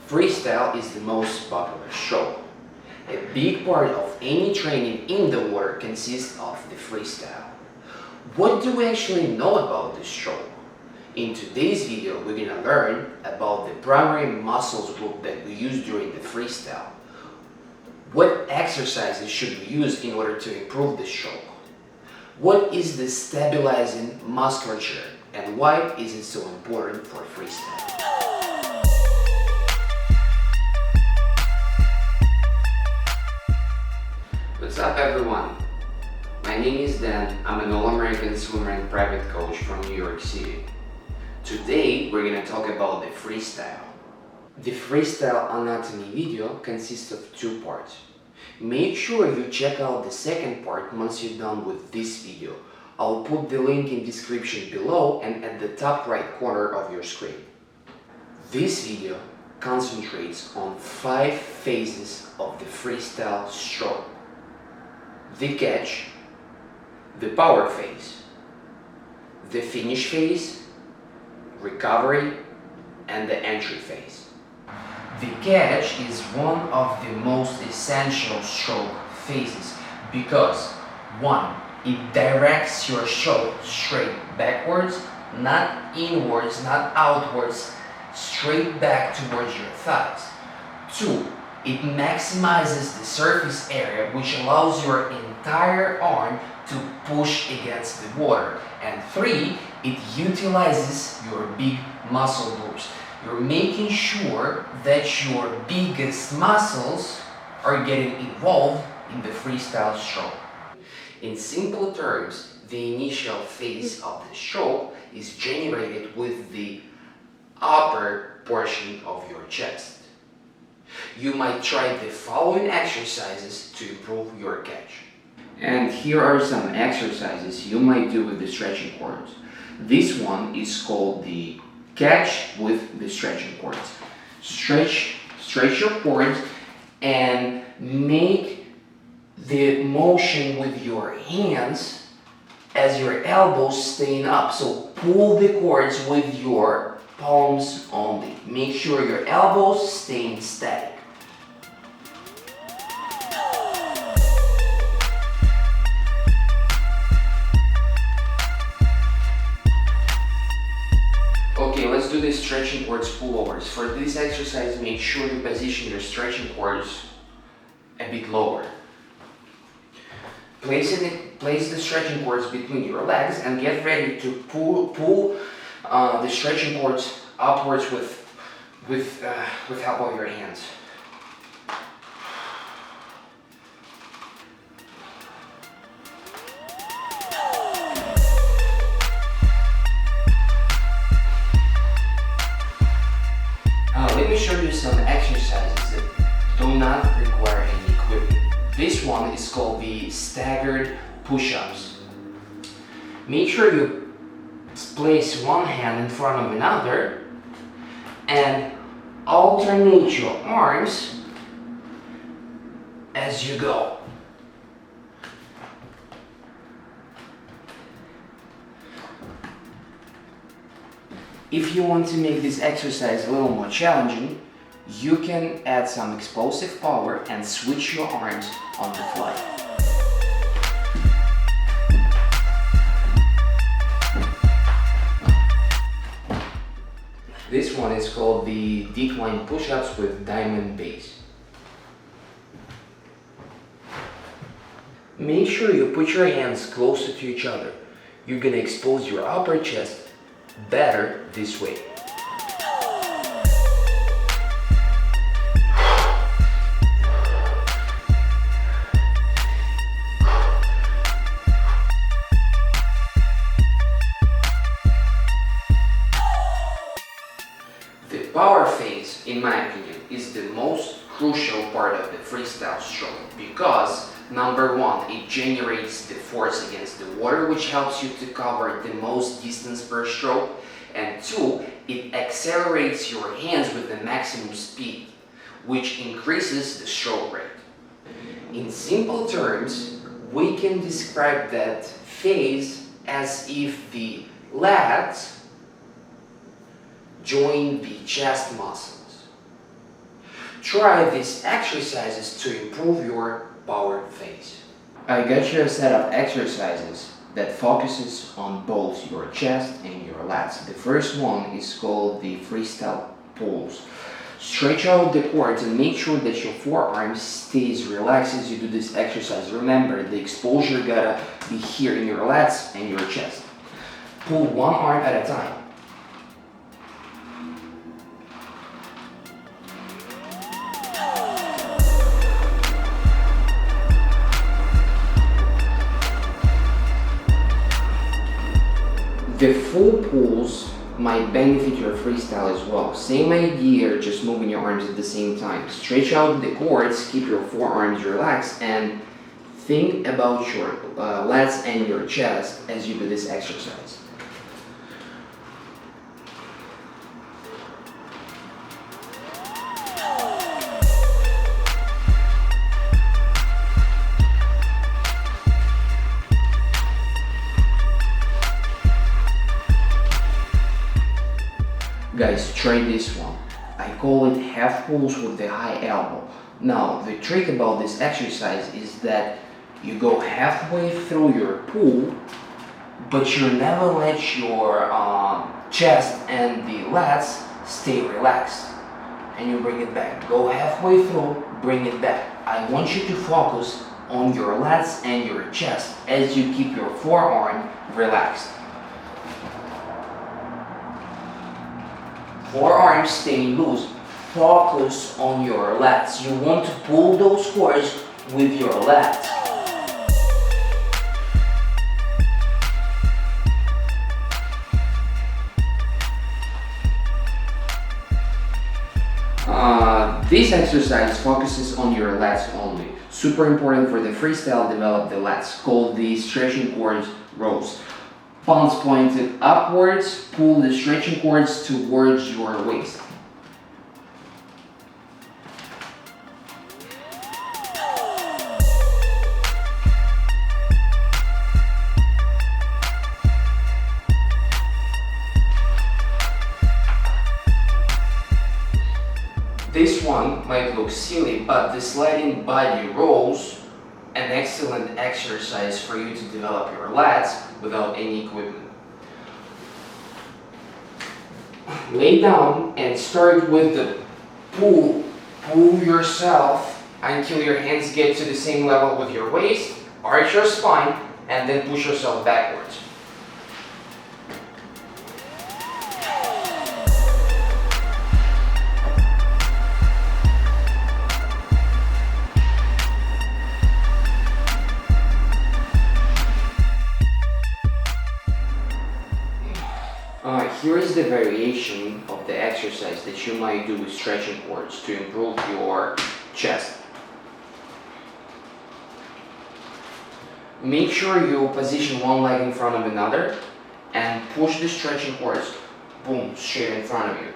Freestyle is the most popular stroke. A big part of any training in the water consists of the freestyle. What do we actually know about this stroke? In today's video, we're going to learn about the primary muscles group that we use during the freestyle. What exercises should we use in order to improve the stroke? What is the stabilizing musculature and why is it so important for freestyle? What's up everyone? My name is Dan. I'm an All-American swimmer and private coach from New York City. Today we're going to talk about the freestyle. The freestyle anatomy video consists of two parts. Make sure you check out the second part once you're done with this video. I'll put the link in description below and at the top right corner of your screen. This video concentrates on 5 phases of the freestyle stroke. The catch, the power phase, the finish phase, recovery, and the entry phase. The catch is one of the most essential stroke phases because 1. It directs your stroke straight backwards, not inwards, not outwards, straight back towards your thighs. 2. It maximizes the surface area, which allows your entire arm to push against the water. And 3. It utilizes your big muscle groups. You're making sure that your biggest muscles are getting involved in the freestyle stroke. In simple terms, the initial phase of the stroke is generated with the upper portion of your chest. You might try the following exercises to improve your catch. And here are some exercises you might do with the stretching cords. This one is called the catch with the stretching cords. Stretch your cords and make the motion with your hands as your elbows staying up. So pull the cords with your palms only. Make sure your elbows stay static. Okay, let's do the stretching cords pullovers. For this exercise, make sure you position your stretching cords a bit lower. Place the stretching cords between your legs and get ready to pull the stretching cords upwards with help of your hands. Let me show you some exercises that do not require any equipment. This one is called the staggered push-ups. Make sure you place one hand in front of another and alternate your arms as you go. If you want to make this exercise a little more challenging, you can add some explosive power and switch your arms on the fly. This one is called the decline push-ups with diamond base. Make sure you put your hands closer to each other. You're gonna expose your upper chest better this way. The power phase, in my opinion, is the most crucial part of the freestyle stroke because number 1, it generates the force against the water, which helps you to cover the most distance per stroke, and 2, it accelerates your hands with the maximum speed, which increases the stroke rate. In simple terms, we can describe that phase as if the lats join the chest muscles. Try these exercises to improve your power phase. I got you a set of exercises that focuses on both your chest and your lats. The first one is called the freestyle pulls. Stretch out the quads and make sure that your forearms stays relaxed as you do this exercise. Remember, the exposure gotta be here in your lats and your chest. Pull one arm at a time. The full pulls might benefit your freestyle as well. Same idea, just moving your arms at the same time. Stretch out the quads, keep your forearms relaxed, and think about your lats and your chest as you do this exercise. Guys, try this one. I call it half pulls with the high elbow. Now, the trick about this exercise is that you go halfway through your pull, but you never let your chest and the lats stay relaxed. And you bring it back. Go halfway through, bring it back. I want you to focus on your lats and your chest as you keep your forearm relaxed. Forearms stay loose. Focus on your lats. You want to pull those quads with your lats. This exercise focuses on your lats only. Super important for the freestyle, develop the lats, called the stretching cords rows. Palms pointed upwards, pull the stretching cords towards your waist. This one might look silly, but the sliding body rolls an excellent exercise for you to develop your lats without any equipment. Lay down and start with the pull. Pull yourself until your hands get to the same level with your waist, arch your spine, and then push yourself backwards. Here is the variation of the exercise that you might do with stretching cords to improve your chest. Make sure you position one leg in front of another and push the stretching cords, boom, straight in front of you.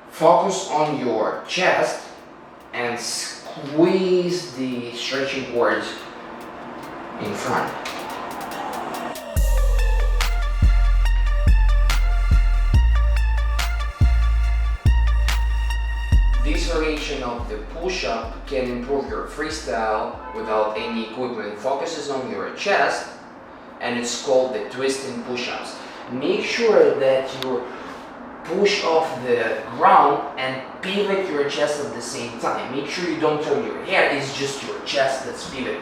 Focus on your chest and squeeze the stretching cords in front. This variation of the push-up can improve your freestyle without any equipment. It focuses on your chest and it's called the twisting push-ups. Make sure that you push off the ground and pivot your chest at the same time. Make sure you don't turn your head, it's just your chest that's pivoting.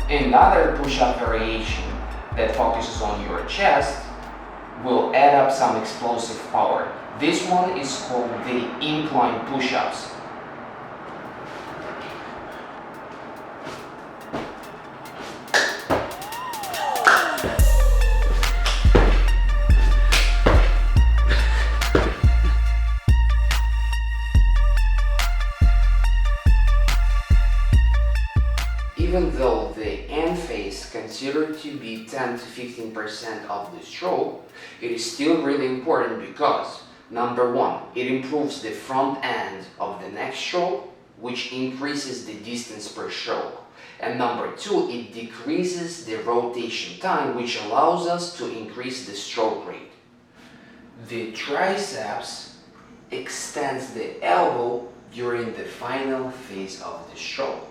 Another push-up variation that focuses on your chest will add up some explosive power. This one is called the incline push-ups. Even though the end phase considered to be 10 to 15% of the stroke, it is still really important because Number one, it improves the front end of the next stroke, which increases the distance per stroke. And number two, it decreases the rotation time, which allows us to increase the stroke rate. The triceps extends the elbow during the final phase of the stroke.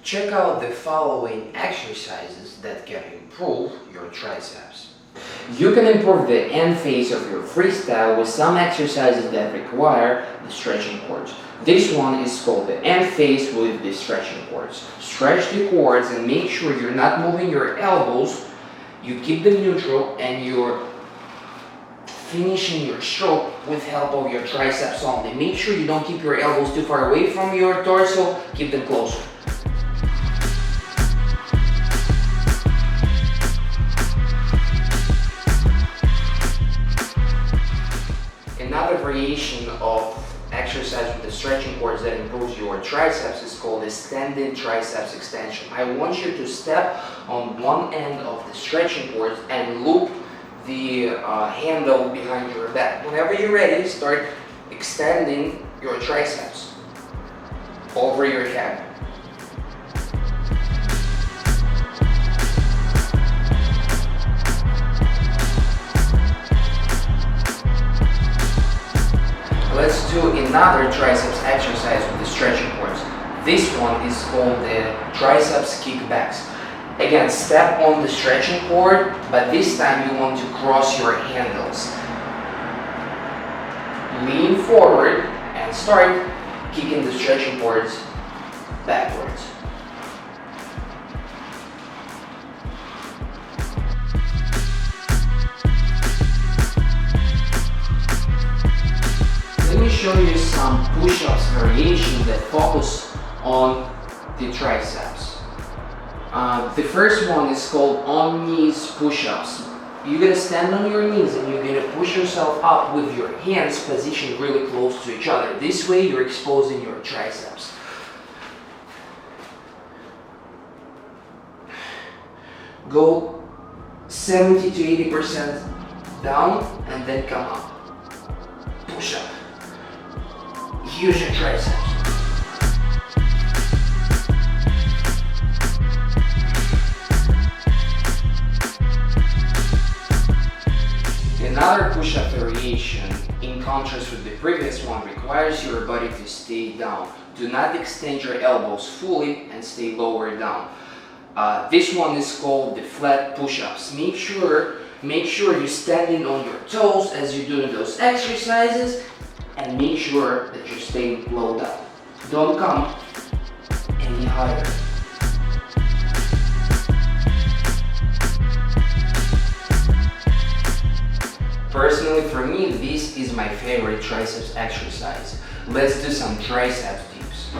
Check out the following exercises that can improve your triceps. You can improve the end phase of your freestyle with some exercises that require the stretching cords. This one is called the end phase with the stretching cords. Stretch the cords and make sure you're not moving your elbows. You keep them neutral and you're finishing your stroke with help of your triceps only. Make sure you don't keep your elbows too far away from your torso. Keep them closer. Another variation of exercise with the stretching cords that improves your triceps is called the standing triceps extension. I want you to step on one end of the stretching cords and loop the handle behind your back. Whenever you're ready, start extending your triceps over your head. Let's do another triceps exercise with the stretching cords. This one is called the triceps kickbacks. Again, step on the stretching cord, but this time you want to cross your handles. Lean forward and start kicking the stretching cords backwards. Let me show you some push-ups variations that focus on the triceps. The first one is called on knees push-ups. You're gonna stand on your knees and you're gonna push yourself up with your hands positioned really close to each other. This way you're exposing your triceps. Go 70 to 80% down and then come up. Push up. Use your triceps. Another push-up variation, in contrast with the previous one, requires your body to stay down. Do not extend your elbows fully and stay lower down. This one is called the flat push-ups. Make sure you're standing on your toes as you're doing those exercises, and make sure that you're staying low down. Don't come any higher. Personally, for me, this is my favorite triceps exercise. Let's do some triceps dips.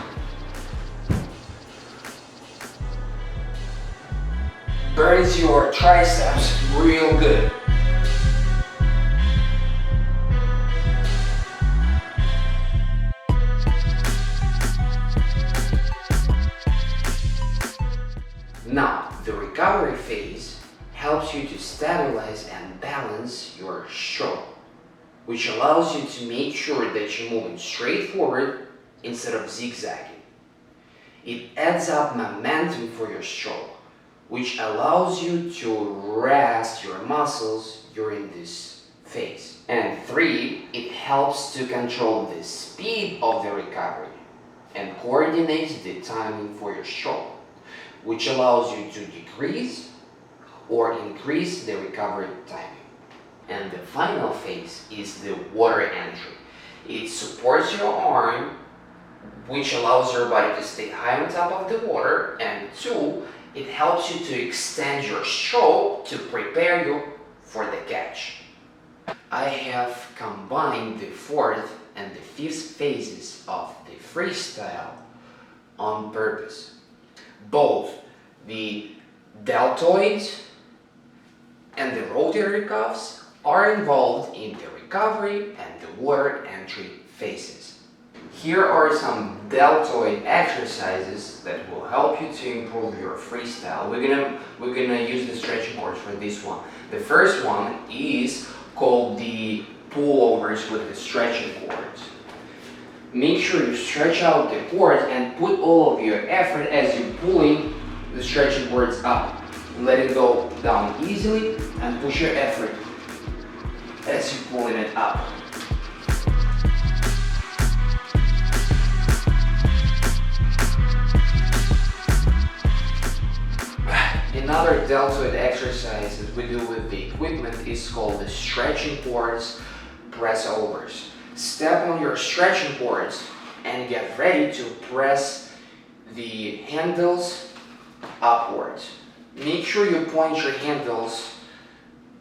Burns your triceps real good. Now, the recovery phase helps you to stabilize and balance your stroke, which allows you to make sure that you're moving straight forward instead of zigzagging. It adds up momentum for your stroke, which allows you to rest your muscles during this phase. And 3, it helps to control the speed of the recovery and coordinates the timing for your stroke, which allows you to decrease or increase the recovery timing. And the final phase is the water entry. It supports your arm, which allows your body to stay high on top of the water, and 2, it helps you to extend your stroke to prepare you for the catch. I have combined the 4th and the 5th phases of the freestyle on purpose. Both the deltoids and the rotator cuffs are involved in the recovery and the water entry phases. Here are some deltoid exercises that will help you to improve your freestyle. We're gonna use the stretching cords for this one. The first one is called the pullovers with the stretching cords. Make sure you stretch out the cords and put all of your effort as you're pulling the stretching cords up. Let it go down easily and push your effort as you're pulling it up. Another deltoid exercise that we do with the equipment is called the stretching cords press overs. Step on your stretching cords and get ready to press the handles upwards. Make sure you point your handles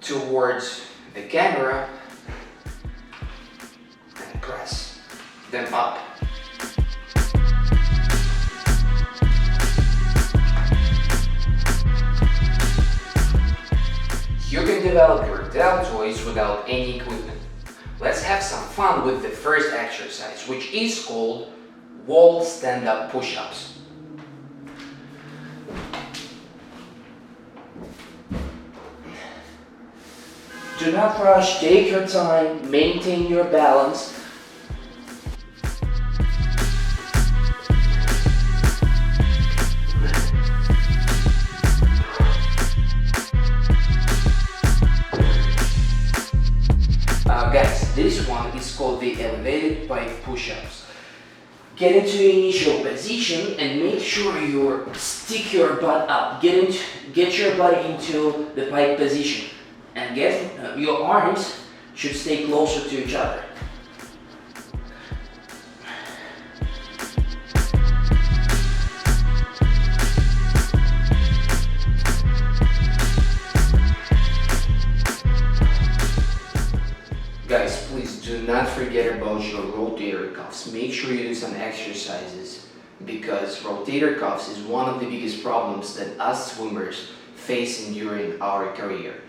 towards the camera and press them up. You can develop your deltoids without any equipment. Let's have some fun with the first exercise, which is called wall stand-up push-ups. Do not rush, take your time, maintain your balance. Guys, this one is called the elevated pike push-ups. Get into the initial position and make sure you stick your butt up. Get your butt into the pike position. And your arms should stay closer to each other. Guys, please do not forget about your rotator cuffs. Make sure you do some exercises because rotator cuffs is one of the biggest problems that us swimmers face during our career.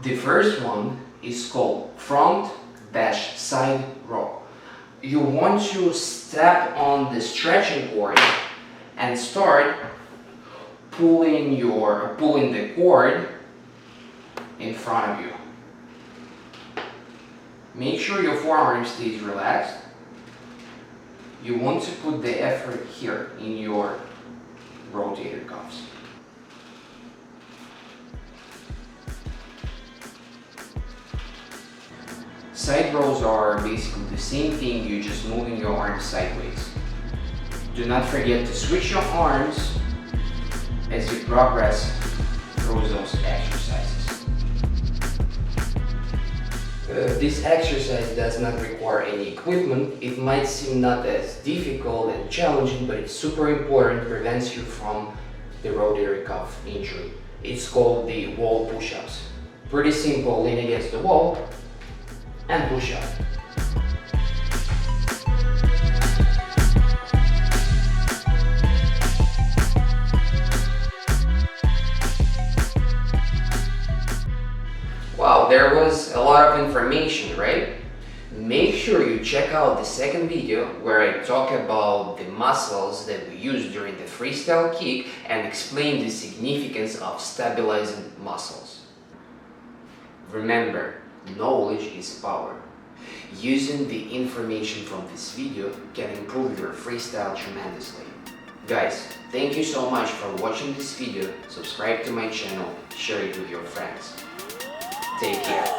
The first one is called front dash side row. You want to step on the stretching cord and start pulling the cord in front of you. Make sure your forearm stays relaxed. You want to put the effort here in your rotator cuffs. Side rows are basically the same thing, you're just moving your arms sideways. Do not forget to switch your arms as you progress through those exercises. This exercise does not require any equipment. It might seem not as difficult and challenging, but it's super important, prevents you from the rotator cuff injury. It's called the wall push-ups. Pretty simple, lean against the wall and push up. Wow, there was a lot of information, right? Make sure you check out the second video where I talk about the muscles that we use during the freestyle kick and explain the significance of stabilizing muscles. Remember, knowledge is power. Using the information from this video can improve your freestyle tremendously. Guys, thank you so much for watching this video. Subscribe to my channel, share it with your friends. Take care.